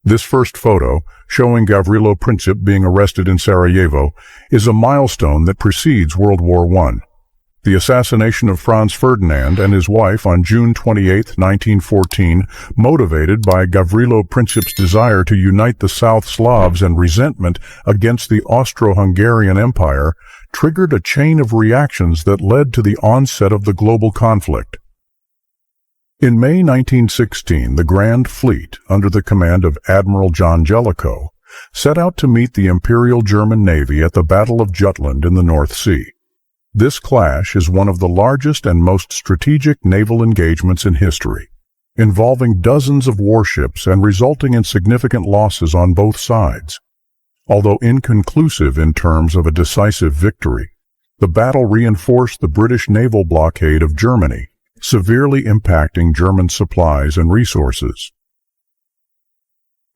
This first photo, showing Gavrilo Princip being arrested in Sarajevo, is a milestone that precedes World War I. The assassination of Franz Ferdinand and his wife on June 28, 1914, motivated by Gavrilo Princip's desire to unite the South Slavs and resentment against the Austro-Hungarian Empire, triggered a chain of reactions that led to the onset of the global conflict. In May 1916, the Grand Fleet, under the command of Admiral John Jellicoe, set out to meet the Imperial German Navy at the Battle of Jutland in the North Sea. This clash is one of the largest and most strategic naval engagements in history, involving dozens of warships and resulting in significant losses on both sides. Although inconclusive in terms of a decisive victory, the battle reinforced the British naval blockade of Germany, severely impacting German supplies and resources.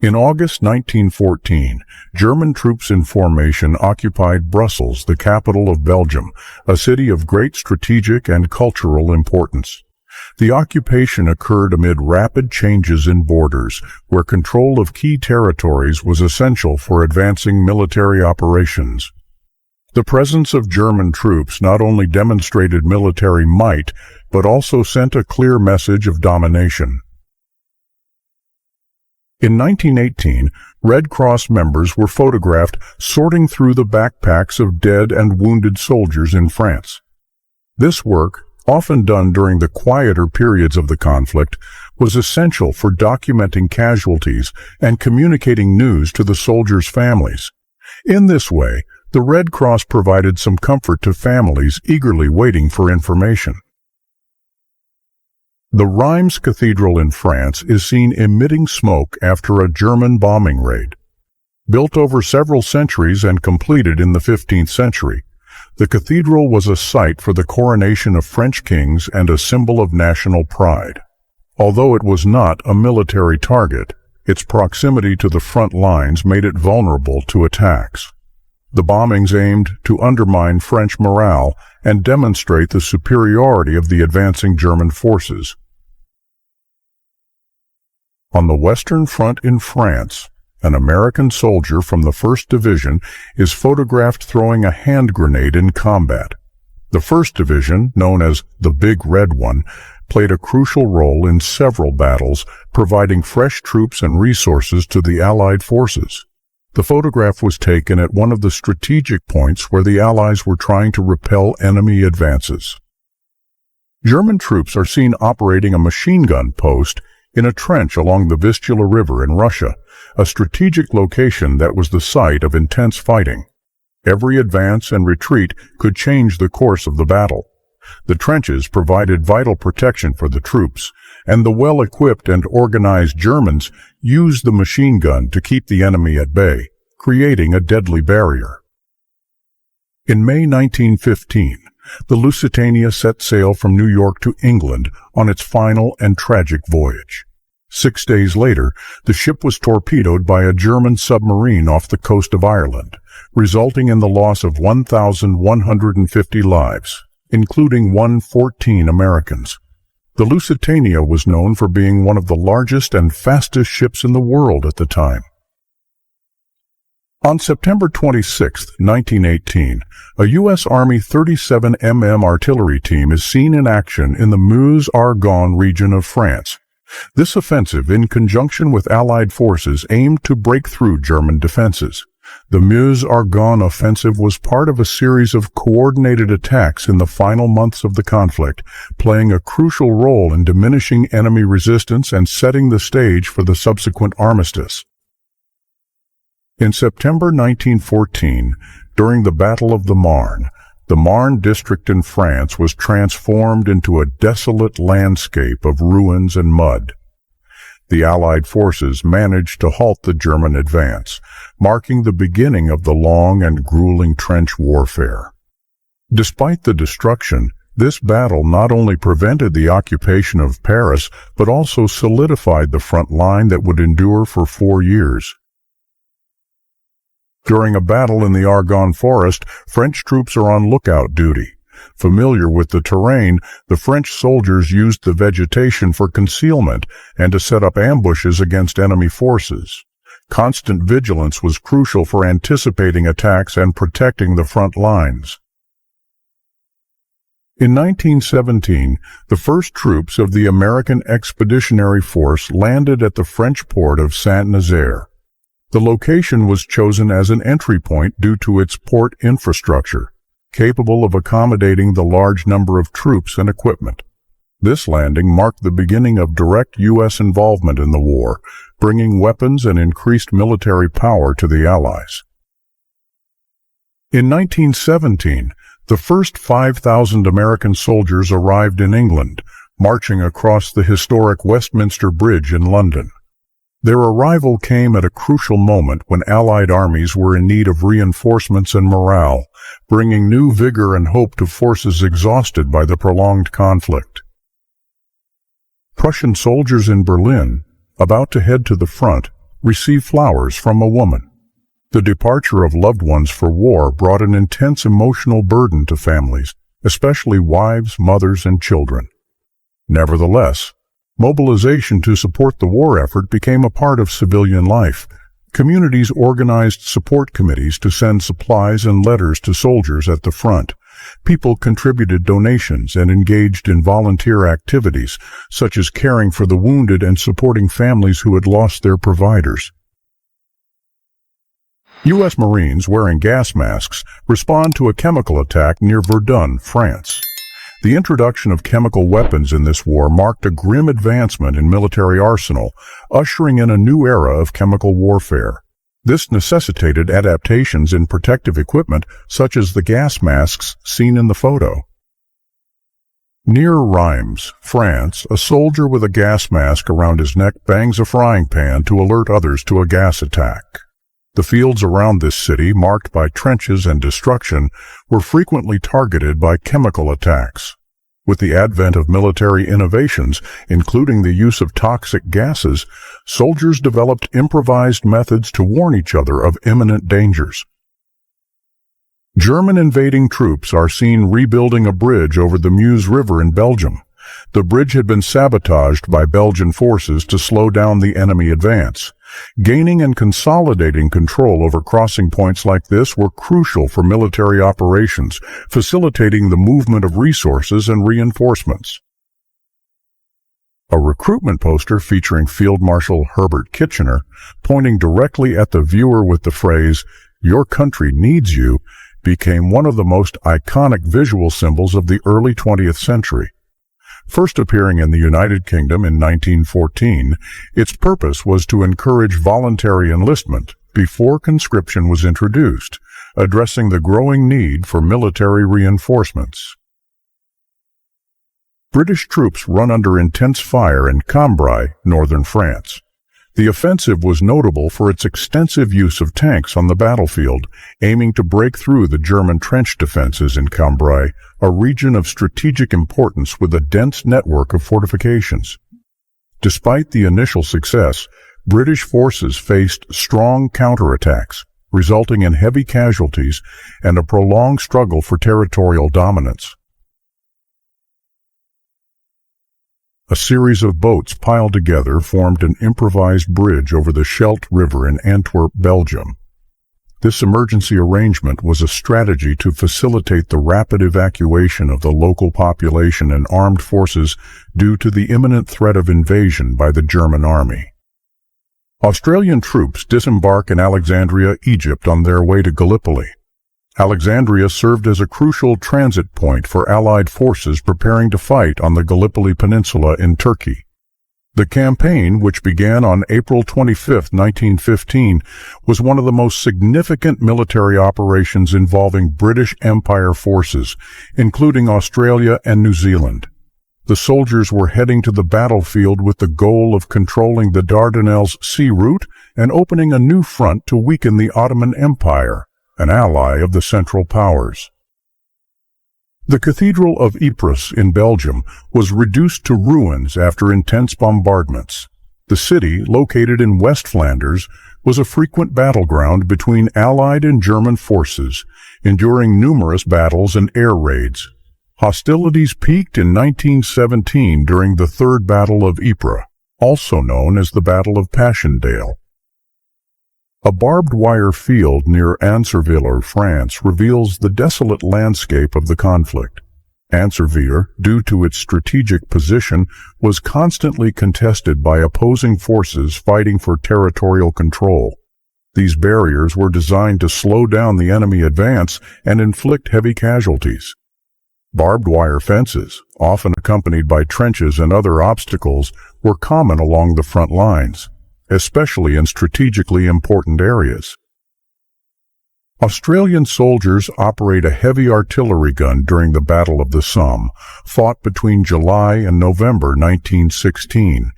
In August 1914, German troops in formation occupied Brussels, the capital of Belgium, a city of great strategic and cultural importance. The occupation occurred amid rapid changes in borders, where control of key territories was essential for advancing military operations. The presence of German troops not only demonstrated military might, but also sent a clear message of domination. In 1918, Red Cross members were photographed sorting through the backpacks of dead and wounded soldiers in France. This work, often done during the quieter periods of the conflict, was essential for documenting casualties and communicating news to the soldiers' families. In this way, the Red Cross provided some comfort to families eagerly waiting for information. The Reims Cathedral in France is seen emitting smoke after a German bombing raid. Built over several centuries and completed in the 15th century, the cathedral was a site for the coronation of French kings and a symbol of national pride. Although it was not a military target, its proximity to the front lines made it vulnerable to attacks. The bombings aimed to undermine French morale and demonstrate the superiority of the advancing German forces. On the Western Front in France, an American soldier from the 1st Division is photographed throwing a hand grenade in combat. The 1st Division, known as the Big Red One, played a crucial role in several battles, providing fresh troops and resources to the Allied forces. The photograph was taken at one of the strategic points where the Allies were trying to repel enemy advances. German troops are seen operating a machine gun post in a trench along the Vistula River in Russia, a strategic location that was the site of intense fighting. Every advance and retreat could change the course of the battle. The trenches provided vital protection for the troops, and the well-equipped and organized Germans used the machine gun to keep the enemy at bay, creating a deadly barrier. In May 1915, the Lusitania set sail from New York to England on its final and tragic voyage. 6 days later, the ship was torpedoed by a German submarine off the coast of Ireland, resulting in the loss of 1,150 lives, including 114 Americans. The Lusitania was known for being one of the largest and fastest ships in the world at the time. On September 26, 1918, a U.S. Army 37 mm artillery team is seen in action in the Meuse-Argonne region of France. This offensive, in conjunction with Allied forces, aimed to break through German defenses. The Meuse-Argonne offensive was part of a series of coordinated attacks in the final months of the conflict, playing a crucial role in diminishing enemy resistance and setting the stage for the subsequent armistice. In September 1914, during the Battle of the Marne district in France was transformed into a desolate landscape of ruins and mud. The Allied forces managed to halt the German advance, marking the beginning of the long and grueling trench warfare. Despite the destruction, this battle not only prevented the occupation of Paris, but also solidified the front line that would endure for 4 years. During a battle in the Argonne forest, French troops are on lookout duty. Familiar with the terrain, the French soldiers used the vegetation for concealment and to set up ambushes against enemy forces. Constant vigilance was crucial for anticipating attacks and protecting the front lines. In 1917, the first troops of the American Expeditionary Force landed at the French port of Saint-Nazaire. The location was chosen as an entry point due to its port infrastructure, capable of accommodating the large number of troops and equipment. This landing marked the beginning of direct U.S. involvement in the war, bringing weapons and increased military power to the Allies. In 1917, the first 5,000 American soldiers arrived in England, marching across the historic Westminster Bridge in London. Their arrival came at a crucial moment when Allied armies were in need of reinforcements and morale, bringing new vigor and hope to forces exhausted by the prolonged conflict. Prussian soldiers in Berlin, about to head to the front, received flowers from a woman. The departure of loved ones for war brought an intense emotional burden to families, especially wives, mothers, and children. Nevertheless, mobilization to support the war effort became a part of civilian life. Communities organized support committees to send supplies and letters to soldiers at the front. People contributed donations and engaged in volunteer activities, such as caring for the wounded and supporting families who had lost their providers. U.S. Marines wearing gas masks respond to a chemical attack near Verdun, France. The introduction of chemical weapons in this war marked a grim advancement in military arsenal, ushering in a new era of chemical warfare. This necessitated adaptations in protective equipment, such as the gas masks seen in the photo. Near Reims, France, a soldier with a gas mask around his neck bangs a frying pan to alert others to a gas attack. The fields around this city, marked by trenches and destruction, were frequently targeted by chemical attacks. With the advent of military innovations, including the use of toxic gases, soldiers developed improvised methods to warn each other of imminent dangers. German invading troops are seen rebuilding a bridge over the Meuse River in Belgium. The bridge had been sabotaged by Belgian forces to slow down the enemy advance. Gaining and consolidating control over crossing points like this were crucial for military operations, facilitating the movement of resources and reinforcements. A recruitment poster featuring Field Marshal Herbert Kitchener, pointing directly at the viewer with the phrase, "Your country needs you," became one of the most iconic visual symbols of the early 20th century. First appearing in the United Kingdom in 1914, its purpose was to encourage voluntary enlistment before conscription was introduced, addressing the growing need for military reinforcements. British troops run under intense fire in Cambrai, northern France. The offensive was notable for its extensive use of tanks on the battlefield, aiming to break through the German trench defenses in Cambrai, a region of strategic importance with a dense network of fortifications. Despite the initial success, British forces faced strong counterattacks, resulting in heavy casualties and a prolonged struggle for territorial dominance. A series of boats piled together formed an improvised bridge over the Scheldt River in Antwerp, Belgium. This emergency arrangement was a strategy to facilitate the rapid evacuation of the local population and armed forces due to the imminent threat of invasion by the German army. Australian troops disembark in Alexandria, Egypt on their way to Gallipoli. Alexandria served as a crucial transit point for Allied forces preparing to fight on the Gallipoli Peninsula in Turkey. The campaign, which began on April 25, 1915, was one of the most significant military operations involving British Empire forces, including Australia and New Zealand. The soldiers were heading to the battlefield with the goal of controlling the Dardanelles sea route and opening a new front to weaken the Ottoman Empire, an ally of the Central Powers. The Cathedral of Ypres in Belgium was reduced to ruins after intense bombardments. The city, located in West Flanders, was a frequent battleground between Allied and German forces, enduring numerous battles and air raids. Hostilities peaked in 1917 during the Third Battle of Ypres, also known as the Battle of Passchendaele. A barbed wire field near Ancerville, France, reveals the desolate landscape of the conflict. Ancerville, due to its strategic position, was constantly contested by opposing forces fighting for territorial control. These barriers were designed to slow down the enemy advance and inflict heavy casualties. Barbed wire fences, often accompanied by trenches and other obstacles, were common along the front lines, especially in strategically important areas. Australian soldiers operate a heavy artillery gun during the Battle of the Somme, fought between July and November 1916.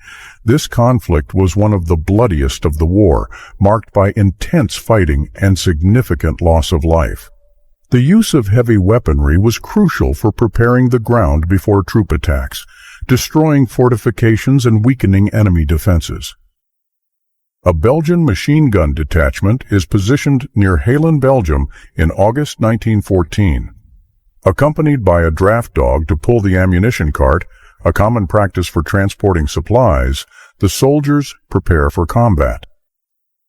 This conflict was one of the bloodiest of the war, marked by intense fighting and significant loss of life. The use of heavy weaponry was crucial for preparing the ground before troop attacks, destroying fortifications and weakening enemy defenses. A Belgian machine gun detachment is positioned near Halen, Belgium in August 1914. Accompanied by a draft dog to pull the ammunition cart, a common practice for transporting supplies, the soldiers prepare for combat.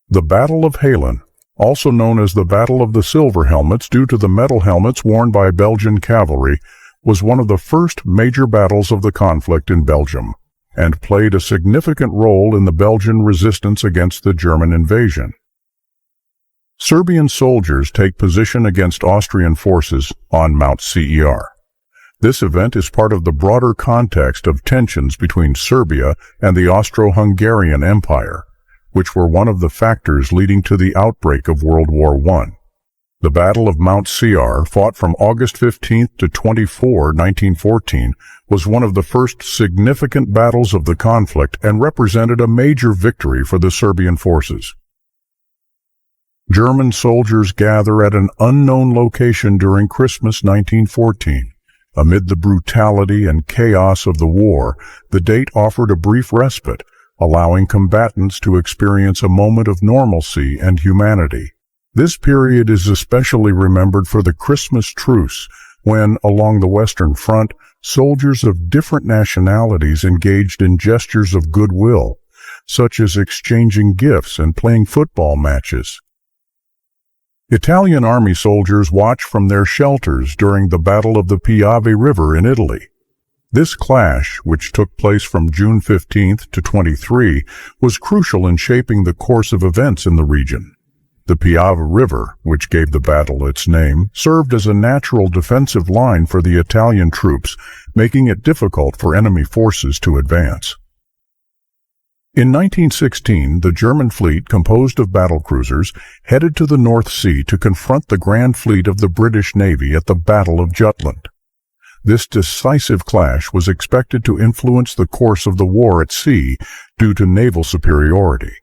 The Battle of Halen, also known as the Battle of the Silver Helmets due to the metal helmets worn by Belgian cavalry, was one of the first major battles of the conflict in Belgium, and played a significant role in the Belgian resistance against the German invasion. Serbian soldiers take position against Austrian forces on Mount Cer. This event is part of the broader context of tensions between Serbia and the Austro-Hungarian Empire, which were one of the factors leading to the outbreak of World War I. The Battle of Mount Cer, fought from August 15 to 24, 1914, was one of the first significant battles of the conflict and represented a major victory for the Serbian forces. German soldiers gather at an unknown location during Christmas 1914. Amid the brutality and chaos of the war, the date offered a brief respite, allowing combatants to experience a moment of normalcy and humanity. This period is especially remembered for the Christmas truce, when, along the Western Front, soldiers of different nationalities engaged in gestures of goodwill, such as exchanging gifts and playing football matches. Italian army soldiers watched from their shelters during the Battle of the Piave River in Italy. This clash, which took place from June 15 to 23, was crucial in shaping the course of events in the region. The Piave River, which gave the battle its name, served as a natural defensive line for the Italian troops, making it difficult for enemy forces to advance. In 1916, the German fleet, composed of battlecruisers, headed to the North Sea to confront the Grand Fleet of the British Navy at the Battle of Jutland. This decisive clash was expected to influence the course of the war at sea due to naval superiority.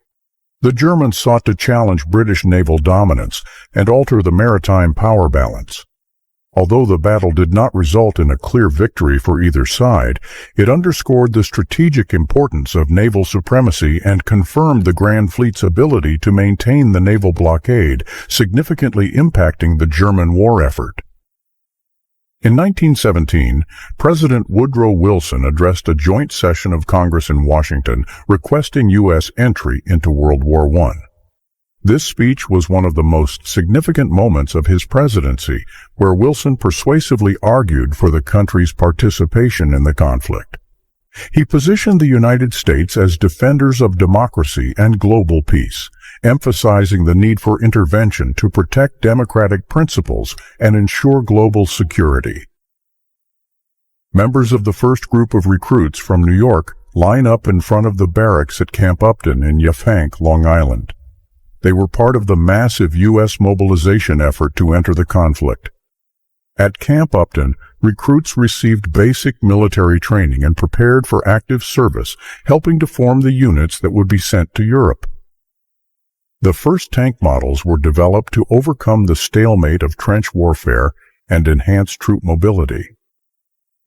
The Germans sought to challenge British naval dominance and alter the maritime power balance. Although the battle did not result in a clear victory for either side, it underscored the strategic importance of naval supremacy and confirmed the Grand Fleet's ability to maintain the naval blockade, significantly impacting the German war effort. In 1917, President Woodrow Wilson addressed a joint session of Congress in Washington requesting U.S. entry into World War I. This speech was one of the most significant moments of his presidency, where Wilson persuasively argued for the country's participation in the conflict. He positioned the United States as defenders of democracy and global peace, emphasizing the need for intervention to protect democratic principles and ensure global security. Members of the first group of recruits from New York line up in front of the barracks at Camp Upton in Yaphank, Long Island. They were part of the massive U.S. mobilization effort to enter the conflict. At Camp Upton, recruits received basic military training and prepared for active service, helping to form the units that would be sent to Europe. The first tank models were developed to overcome the stalemate of trench warfare and enhance troop mobility.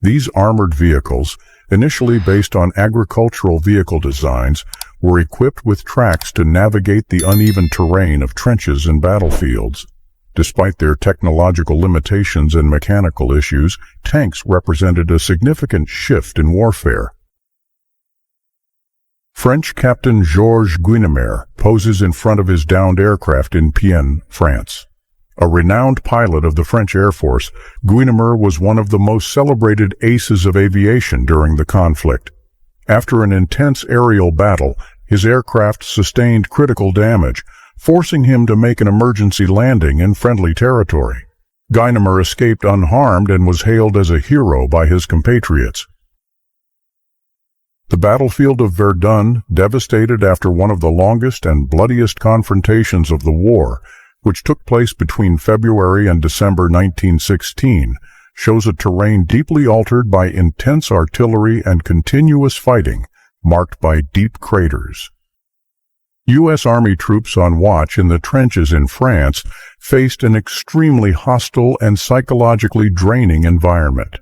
These armored vehicles, initially based on agricultural vehicle designs, were equipped with tracks to navigate the uneven terrain of trenches and battlefields. Despite their technological limitations and mechanical issues, tanks represented a significant shift in warfare. French Captain Georges Guynemer poses in front of his downed aircraft in Pienne, France. A renowned pilot of the French Air Force, Guynemer was one of the most celebrated aces of aviation during the conflict. After an intense aerial battle, his aircraft sustained critical damage, forcing him to make an emergency landing in friendly territory. Guynemer escaped unharmed and was hailed as a hero by his compatriots. The battlefield of Verdun, devastated after one of the longest and bloodiest confrontations of the war, which took place between February and December 1916, shows a terrain deeply altered by intense artillery and continuous fighting, marked by deep craters. U.S. Army troops on watch in the trenches in France faced an extremely hostile and psychologically draining environment.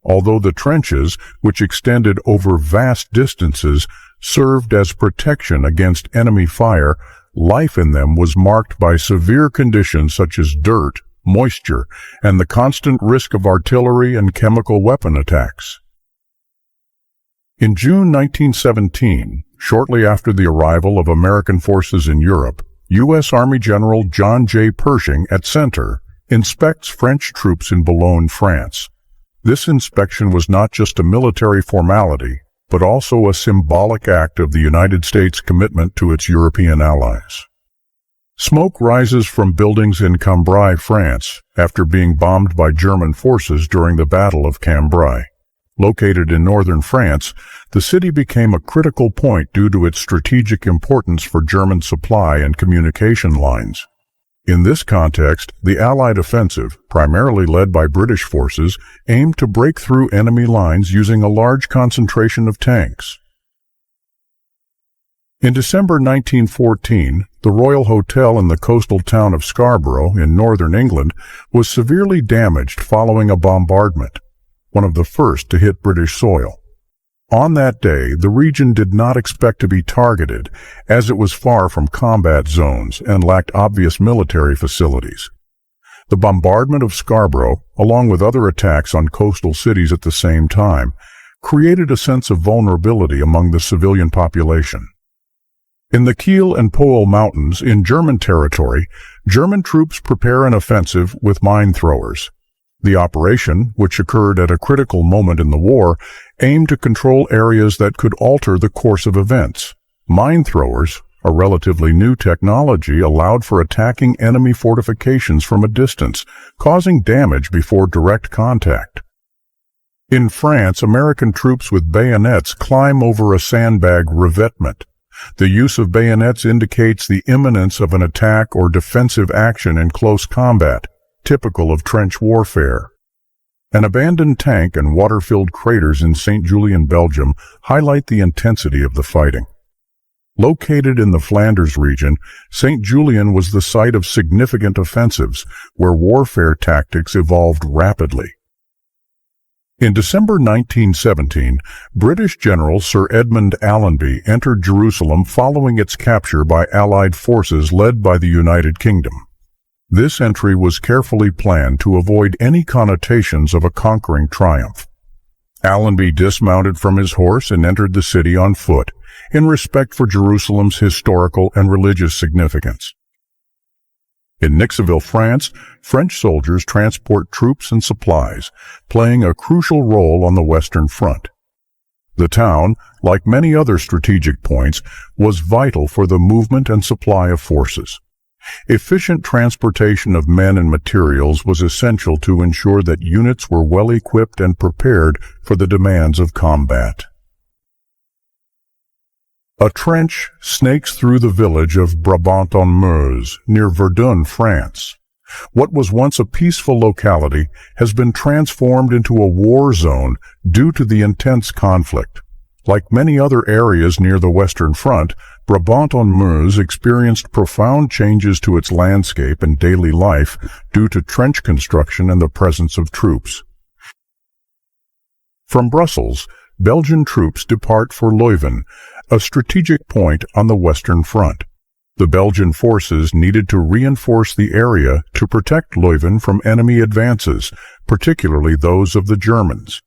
Although the trenches, which extended over vast distances, served as protection against enemy fire, life in them was marked by severe conditions such as dirt, moisture, and the constant risk of artillery and chemical weapon attacks. In June 1917, shortly after the arrival of American forces in Europe, U.S. Army General John J. Pershing at Center inspects French troops in Boulogne, France. This inspection was not just a military formality, but also a symbolic act of the United States' commitment to its European allies. Smoke rises from buildings in Cambrai, France, after being bombed by German forces during the Battle of Cambrai. Located in northern France, the city became a critical point due to its strategic importance for German supply and communication lines. In this context, the Allied offensive, primarily led by British forces, aimed to break through enemy lines using a large concentration of tanks. In December 1914, the Royal Hotel in the coastal town of Scarborough in northern England was severely damaged following a bombardment, one of the first to hit British soil. On that day, the region did not expect to be targeted, as it was far from combat zones and lacked obvious military facilities. The bombardment of Scarborough, along with other attacks on coastal cities at the same time, created a sense of vulnerability among the civilian population. In the Kiel and Poel Mountains in German territory, German troops prepare an offensive with mine throwers. The operation, which occurred at a critical moment in the war, aimed to control areas that could alter the course of events. Mine throwers, a relatively new technology, allowed for attacking enemy fortifications from a distance, causing damage before direct contact. In France, American troops with bayonets climb over a sandbag revetment. The use of bayonets indicates the imminence of an attack or defensive action in close combat, typical of trench warfare. An abandoned tank and water-filled craters in St. Julien, Belgium, highlight the intensity of the fighting. Located in the Flanders region, St. Julien was the site of significant offensives, where warfare tactics evolved rapidly. In December 1917, British General Sir Edmund Allenby entered Jerusalem following its capture by Allied forces led by the United Kingdom. This entry was carefully planned to avoid any connotations of a conquering triumph. Allenby dismounted from his horse and entered the city on foot, in respect for Jerusalem's historical and religious significance. In Nixonville, France, French soldiers transport troops and supplies, playing a crucial role on the Western Front. The town, like many other strategic points, was vital for the movement and supply of forces. Efficient transportation of men and materials was essential to ensure that units were well equipped and prepared for the demands of combat. A trench snakes through the village of Brabant-en-Meuse, near Verdun, France. What was once a peaceful locality has been transformed into a war zone due to the intense conflict. Like many other areas near the Western Front, Brabant-en-Meuse experienced profound changes to its landscape and daily life due to trench construction and the presence of troops. From Brussels, Belgian troops depart for Leuven, a strategic point on the Western Front. The Belgian forces needed to reinforce the area to protect Leuven from enemy advances, particularly those of the Germans.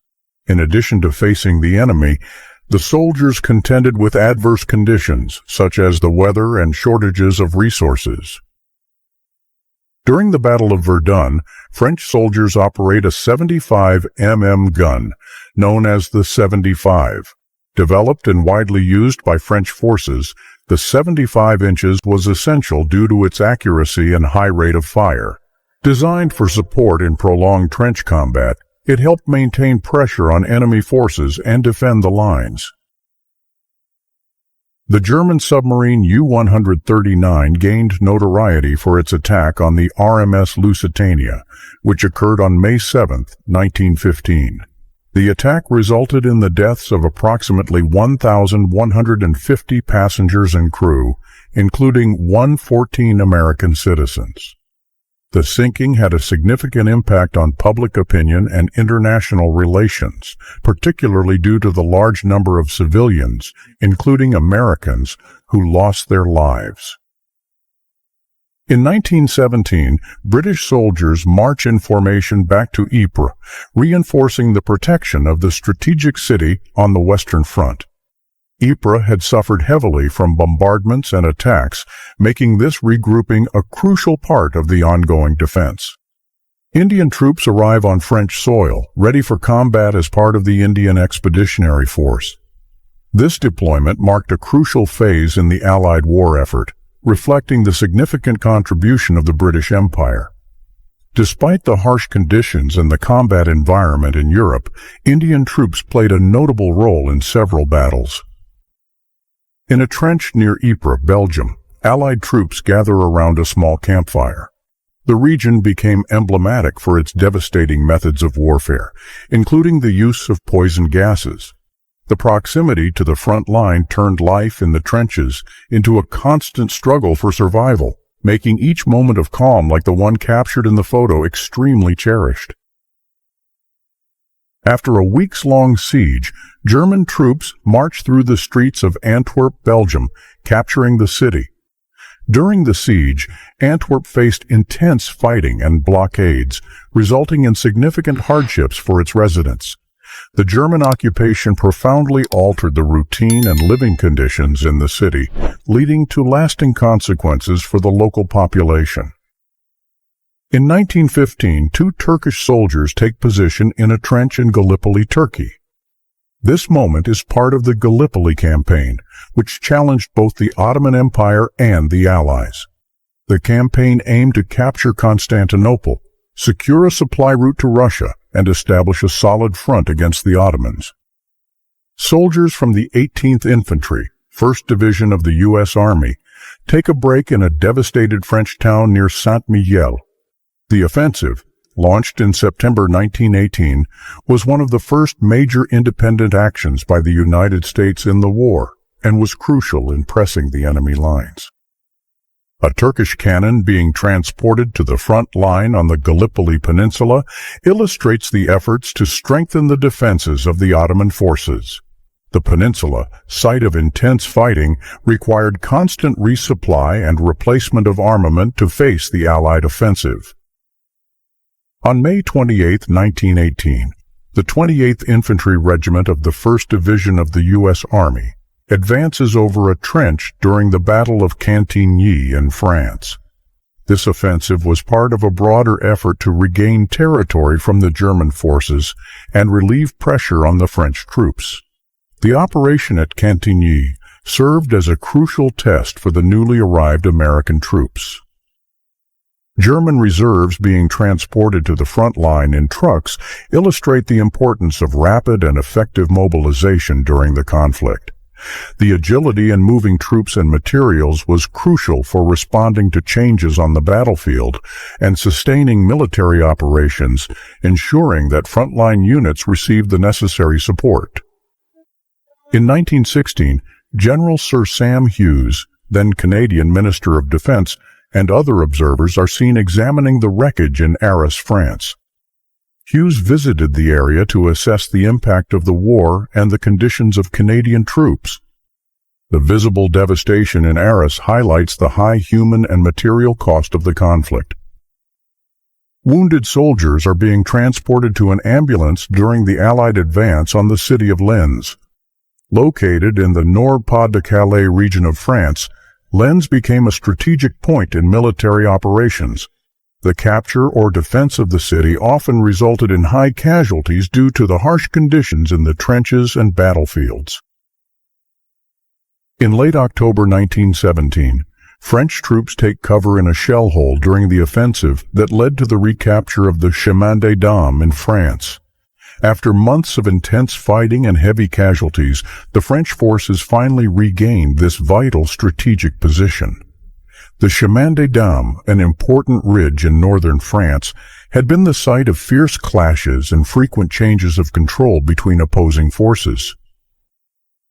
In addition to facing the enemy, The soldiers contended with adverse conditions, such as the weather and shortages of resources. During the Battle of Verdun, French soldiers operate a 75 mm gun, known as the 75. Developed and widely used by French forces, the 75 inches was essential due to its accuracy and high rate of fire. Designed for support in prolonged trench combat, it helped maintain pressure on enemy forces and defend the lines. The German submarine U-139 gained notoriety for its attack on the RMS Lusitania, which occurred on May 7, 1915. The attack resulted in the deaths of approximately 1,150 passengers and crew, including 114 American citizens. The sinking had a significant impact on public opinion and international relations, particularly due to the large number of civilians, including Americans, who lost their lives. In 1917, British soldiers march in formation back to Ypres, reinforcing the protection of the strategic city on the Western Front. Ypres had suffered heavily from bombardments and attacks, making this regrouping a crucial part of the ongoing defense. Indian troops arrive on French soil, ready for combat as part of the Indian Expeditionary Force. This deployment marked a crucial phase in the Allied war effort, reflecting the significant contribution of the British Empire. Despite the harsh conditions and the combat environment in Europe, Indian troops played a notable role in several battles. In a trench near Ypres, Belgium, Allied troops gather around a small campfire. The region became emblematic for its devastating methods of warfare, including the use of poison gases. The proximity to the front line turned life in the trenches into a constant struggle for survival, making each moment of calm like the one captured in the photo extremely cherished. After a weeks-long siege, German troops marched through the streets of Antwerp, Belgium, capturing the city. During the siege, Antwerp faced intense fighting and blockades, resulting in significant hardships for its residents. The German occupation profoundly altered the routine and living conditions in the city, leading to lasting consequences for the local population. In 1915, two Turkish soldiers take position in a trench in Gallipoli, Turkey. This moment is part of the Gallipoli campaign, which challenged both the Ottoman Empire and the Allies. The campaign aimed to capture Constantinople, secure a supply route to Russia, and establish a solid front against the Ottomans. Soldiers from the 18th Infantry, 1st Division of the U.S. Army, take a break in a devastated French town near Saint-Mihiel. The offensive, launched in September 1918, was one of the first major independent actions by the United States in the war and was crucial in pressing the enemy lines. A Turkish cannon being transported to the front line on the Gallipoli Peninsula illustrates the efforts to strengthen the defenses of the Ottoman forces. The peninsula, site of intense fighting, required constant resupply and replacement of armament to face the Allied offensive. On May 28, 1918, the 28th Infantry Regiment of the 1st Division of the U.S. Army advances over a trench during the Battle of Cantigny in France. This offensive was part of a broader effort to regain territory from the German forces and relieve pressure on the French troops. The operation at Cantigny served as a crucial test for the newly arrived American troops. German reserves being transported to the front line in trucks illustrate the importance of rapid and effective mobilization during the conflict. The agility in moving troops and materials was crucial for responding to changes on the battlefield and sustaining military operations, ensuring that frontline units received the necessary support. In 1916, General Sir Sam Hughes, then Canadian Minister of Defense, and other observers are seen examining the wreckage in Arras, France. Hughes visited the area to assess the impact of the war and the conditions of Canadian troops. The visible devastation in Arras highlights the high human and material cost of the conflict. Wounded soldiers are being transported to an ambulance during the Allied advance on the city of Lens. Located in the Nord-Pas-de-Calais region of France, Lens became a strategic point in military operations. The capture or defense of the city often resulted in high casualties due to the harsh conditions in the trenches and battlefields. In late October 1917, French troops take cover in a shell hole during the offensive that led to the recapture of the Chemin des Dames in France. After months of intense fighting and heavy casualties, the French forces finally regained this vital strategic position. The Chemin des Dames, an important ridge in northern France, had been the site of fierce clashes and frequent changes of control between opposing forces.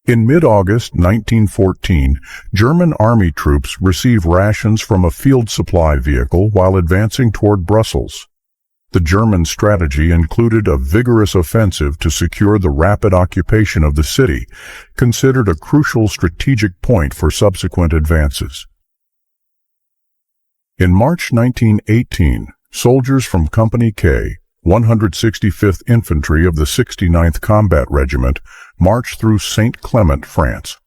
In mid-August 1914, German army troops received rations from a field supply vehicle while advancing toward Brussels. The German strategy included a vigorous offensive to secure the rapid occupation of the city, considered a crucial strategic point for subsequent advances. In March 1918, soldiers from Company K, 165th Infantry of the 69th Combat Regiment, marched through St. Clement, France.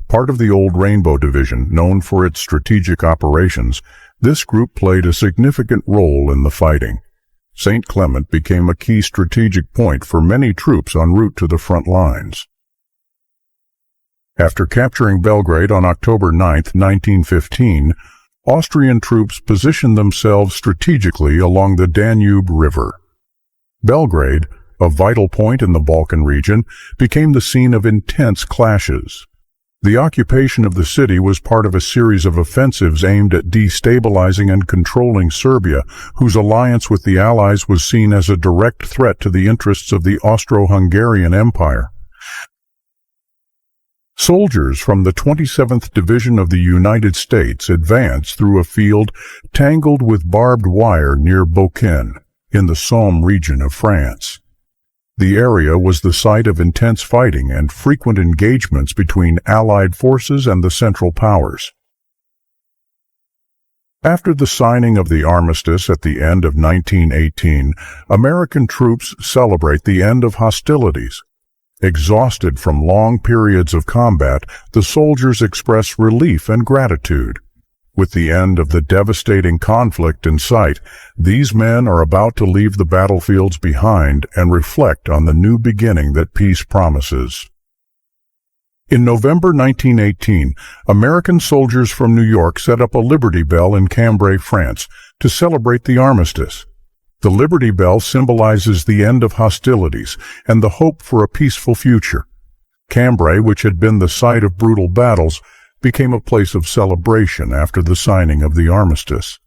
Part of the Old Rainbow Division, known for its strategic operations, this group played a significant role in the fighting. St. Clement became a key strategic point for many troops en route to the front lines. After capturing Belgrade on October 9, 1915, Austrian troops positioned themselves strategically along the Danube River. Belgrade, a vital point in the Balkan region, became the scene of intense clashes. The occupation of the city was part of a series of offensives aimed at destabilizing and controlling Serbia, whose alliance with the Allies was seen as a direct threat to the interests of the Austro-Hungarian Empire. Soldiers from the 27th Division of the United States advanced through a field tangled with barbed wire near Beaucaire, in the Somme region of France. The area was the site of intense fighting and frequent engagements between Allied forces and the Central Powers. After the signing of the armistice at the end of 1918, American troops celebrate the end of hostilities. Exhausted from long periods of combat, the soldiers express relief and gratitude. With the end of the devastating conflict in sight, these men are about to leave the battlefields behind and reflect on the new beginning that peace promises. In November 1918, American soldiers from New York set up a Liberty Bell in Cambrai, France, to celebrate the armistice. The Liberty Bell symbolizes the end of hostilities and the hope for a peaceful future. Cambrai, which had been the site of brutal battles, became a place of celebration after the signing of the armistice.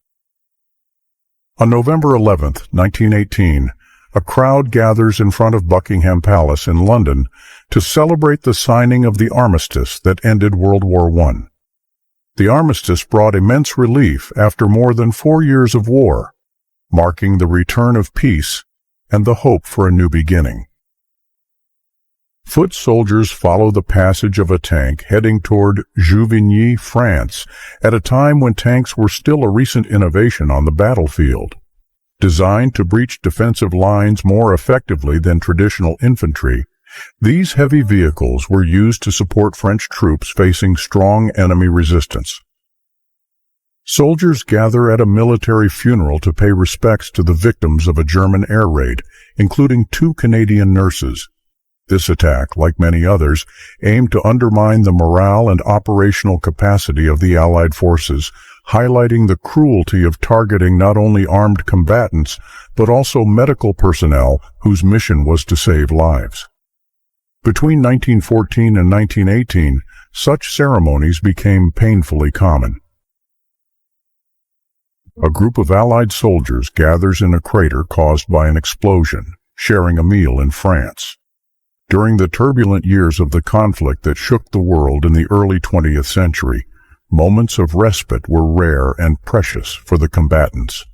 On November 11, 1918, a crowd gathers in front of Buckingham Palace in London to celebrate the signing of the armistice that ended World War I. The armistice brought immense relief after more than 4 years of war, marking the return of peace and the hope for a new beginning. Foot soldiers follow the passage of a tank heading toward Juvigny, France, at a time when tanks were still a recent innovation on the battlefield. Designed to breach defensive lines more effectively than traditional infantry, these heavy vehicles were used to support French troops facing strong enemy resistance. Soldiers gather at a military funeral to pay respects to the victims of a German air raid, including 2 Canadian nurses. This attack, like many others, aimed to undermine the morale and operational capacity of the Allied forces, highlighting the cruelty of targeting not only armed combatants, but also medical personnel whose mission was to save lives. Between 1914 and 1918, such ceremonies became painfully common. A group of Allied soldiers gathers in a crater caused by an explosion, sharing a meal in France. During the turbulent years of the conflict that shook the world in the early 20th century, moments of respite were rare and precious for the combatants.